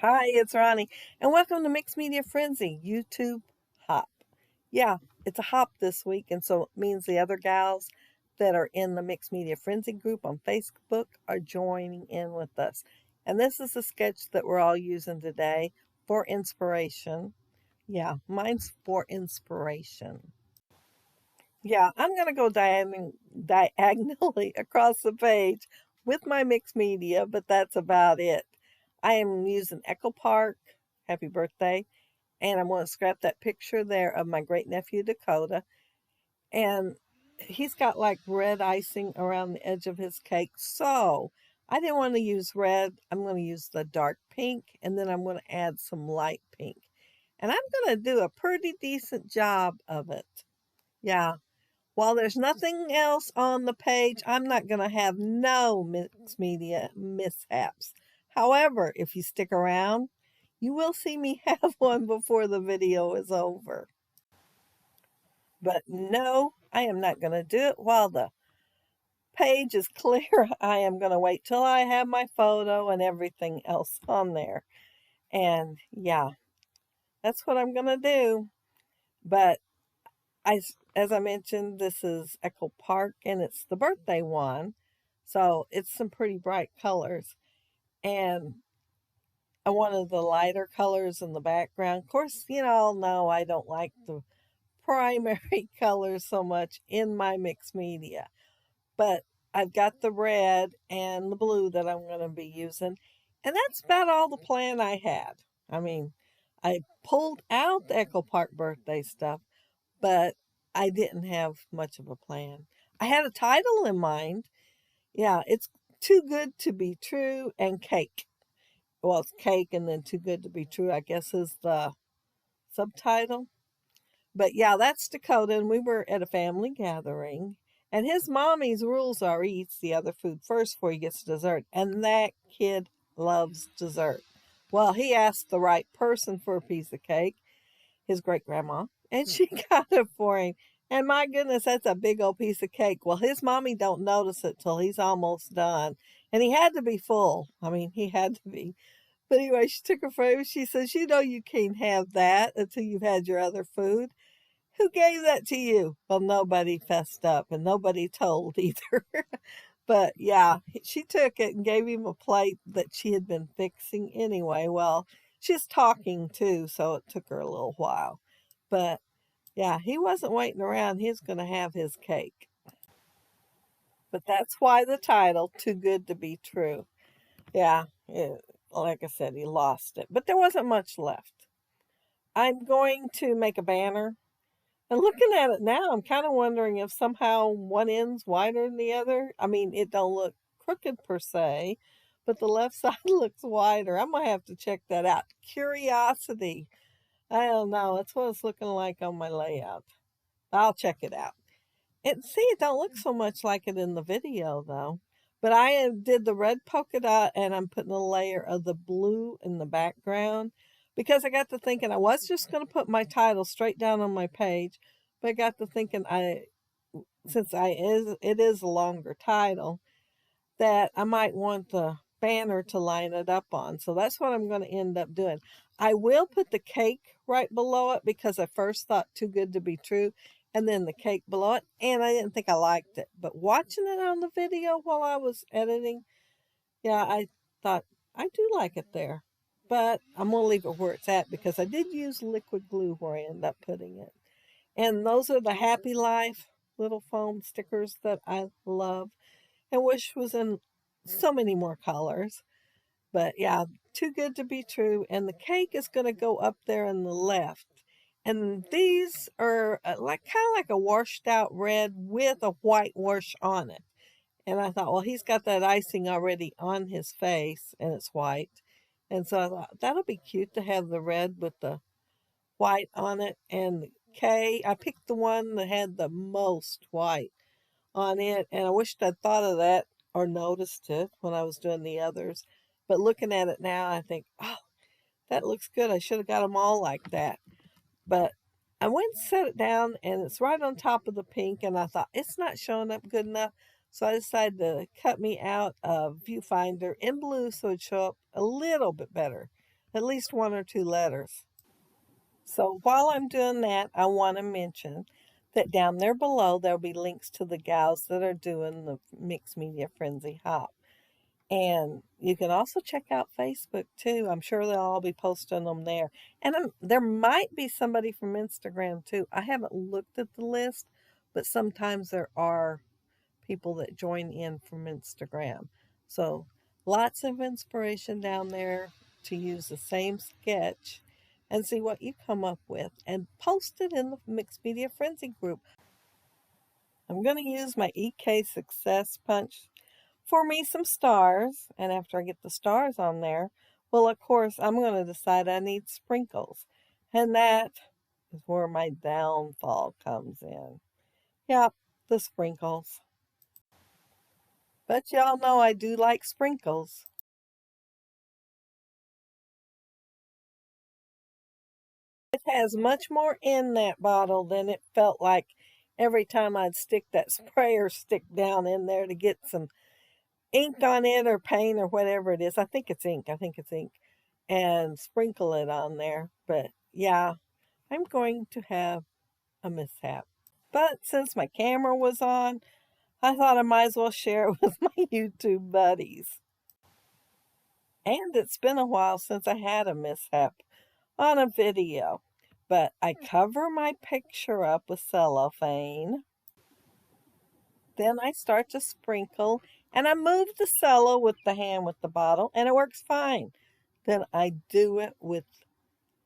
Hi, it's Ronnie, and welcome to Mixed Media Frenzy YouTube Hop. Yeah, it's a hop this week, and so it means the other gals that are in the Mixed Media Frenzy group on Facebook are joining in with us. And this is a sketch that we're all using today for inspiration. Yeah, mine's for inspiration. Yeah, I'm going to go diagonally across the page with my mixed media, but that's about it. I am using Echo Park, happy birthday, and I'm going to scrap that picture there of my great nephew Dakota. And he's got like red icing around the edge of his cake. So I didn't want to use red. I'm going to use the dark pink, and then I'm going to add some light pink. And I'm going to do a pretty decent job of it. Yeah, while there's nothing else on the page, I'm not going to have no mixed media mishaps. However, if you stick around, you will see me have one before the video is over. But no, I am not going to do it while the page is clear. I am going to wait till I have my photo and everything else on there. And yeah, that's what I'm going to do. But as I mentioned, this is Echo Park and it's the birthday one. So it's some pretty bright colors. And I wanted the lighter colors in the background. Of course, you all know I don't like the primary colors so much in my mixed media. But I've got the red and the blue that I'm going to be using. And that's about all the plan I had. I mean, I pulled out the Echo Park birthday stuff, but I didn't have much of a plan. I had a title in mind. Yeah, it's Too Good to Be True and Cake. Well, it's Cake and then Too Good to Be True, I guess is the subtitle. But yeah, that's Dakota, and we were at a family gathering. And his mommy's rules are he eats the other food first before he gets dessert. And that kid loves dessert. Well, he asked the right person for a piece of cake, his great grandma, and she got it for him. And my goodness, that's a big old piece of cake. Well, his mommy don't notice it till he's almost done. And he had to be full. I mean, he had to be. But anyway, she took her food. She says, you know you can't have that until you've had your other food. Who gave that to you? Well, nobody fessed up and nobody told either. But yeah, she took it and gave him a plate that she had been fixing anyway. Well, she's talking too, so it took her a little while. But yeah, he wasn't waiting around. He's going to have his cake. But that's why the title, Too Good to Be True. Yeah, like I said, he lost it. But there wasn't much left. I'm going to make a banner. And looking at it now, I'm kind of wondering if somehow one end's wider than the other. I mean, it don't look crooked per se, but the left side looks wider. I'm going to have to check that out. Curiosity. I don't know. That's what it's looking like on my layout. I'll check it out. And see, it don't look so much like it in the video, though. But I did the red polka dot, and I'm putting a layer of the blue in the background because I got to thinking I was just going to put my title straight down on my page, but I got to thinking it is a longer title, that I might want the banner to line it up on. So that's what I'm going to end up doing. I will put the cake right below it because I first thought Too Good to Be True and then the cake below it, and I didn't think I liked it. But watching it on the video while I was editing, yeah, I thought I do like it there. But I'm going to leave it where it's at because I did use liquid glue where I ended up putting it. And those are the Happy Life little foam stickers that I love and wish was in so many more colors. But yeah, Too Good to Be True. And the cake is going to go up there in the left. And these are like kind of like a washed out red with a white wash on it. And I thought, well, he's got that icing already on his face and it's white. And so I thought that'll be cute to have the red with the white on it. And the K, I picked the one that had the most white on it. And I wished I'd thought of that or noticed it when I was doing the others. But looking at it now, I think, oh, that looks good. I should have got them all like that. But I went and set it down, and it's right on top of the pink, and I thought, it's not showing up good enough. So I decided to cut me out a viewfinder in blue so it'd show up a little bit better. at least 1 or 2 letters. So while I'm doing that, I want to mention that down there below, there'll be links to the gals that are doing the Mixed Media Frenzy Hop. And you can also check out Facebook too. I'm sure they'll all be posting them there. And there might be somebody from Instagram too. I haven't looked at the list, but sometimes there are people that join in from Instagram. So lots of inspiration down there to use the same sketch and see what you come up with and post it in the Mixed Media Frenzy group. I'm going to use my EK Success Punch for me some stars, and after I get the stars on there, well, of course, I'm going to decide I need sprinkles, and that is where my downfall comes in. Yep, the sprinkles. But y'all know I do like sprinkles. It has much more in that bottle than it felt like every time I'd stick that sprayer stick down in there to get some ink on it or paint or whatever it is. I think it's ink. I think it's ink. And sprinkle it on there. But yeah, I'm going to have a mishap. But since my camera was on, I thought I might as well share it with my YouTube buddies. And it's been a while since I had a mishap on a video. But I cover my picture up with cellophane. Then I start to sprinkle and I move the cello with the hand with the bottle and it works fine. Then I do it with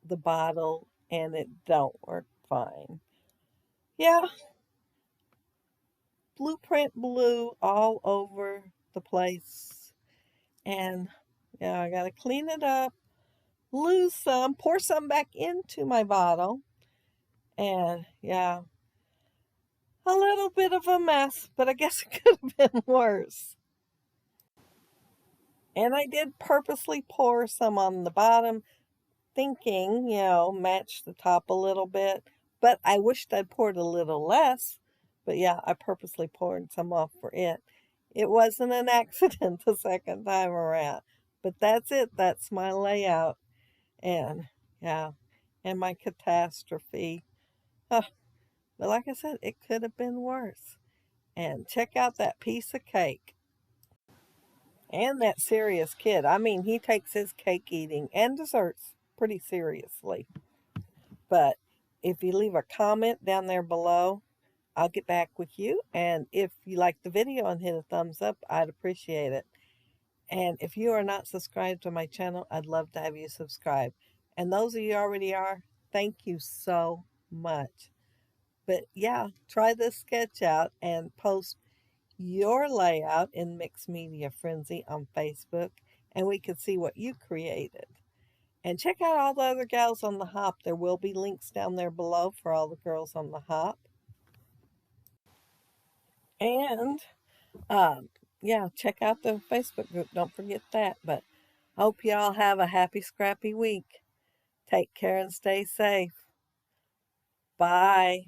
the bottle and it don't work fine. Yeah, blueprint blue all over the place. And yeah, I gotta clean it up, lose some, pour some back into my bottle. And yeah, a little bit of a mess, but I guess it could have been worse. And I did purposely pour some on the bottom, thinking, match the top a little bit. But I wished I'd poured a little less. But yeah, I purposely poured some off for it. It wasn't an accident the second time around. But that's it. That's my layout. And yeah, and my catastrophe. But like I said, it could have been worse. And check out that piece of cake. And that serious kid. I mean, he takes his cake eating and desserts pretty seriously. But if you leave a comment down there below, I'll get back with you. And if you like the video and hit a thumbs up, I'd appreciate it. And if you are not subscribed to my channel, I'd love to have you subscribe. And those of you already are, thank you so much. But yeah, try this sketch out and post your layout in Mixed Media Frenzy on Facebook, and we can see what you created. And check out all the other gals on the hop. There will be links down there below for all the girls on the hop. And yeah, check out the Facebook group. Don't forget that. But I hope y'all have a happy, scrappy week. Take care and stay safe. Bye.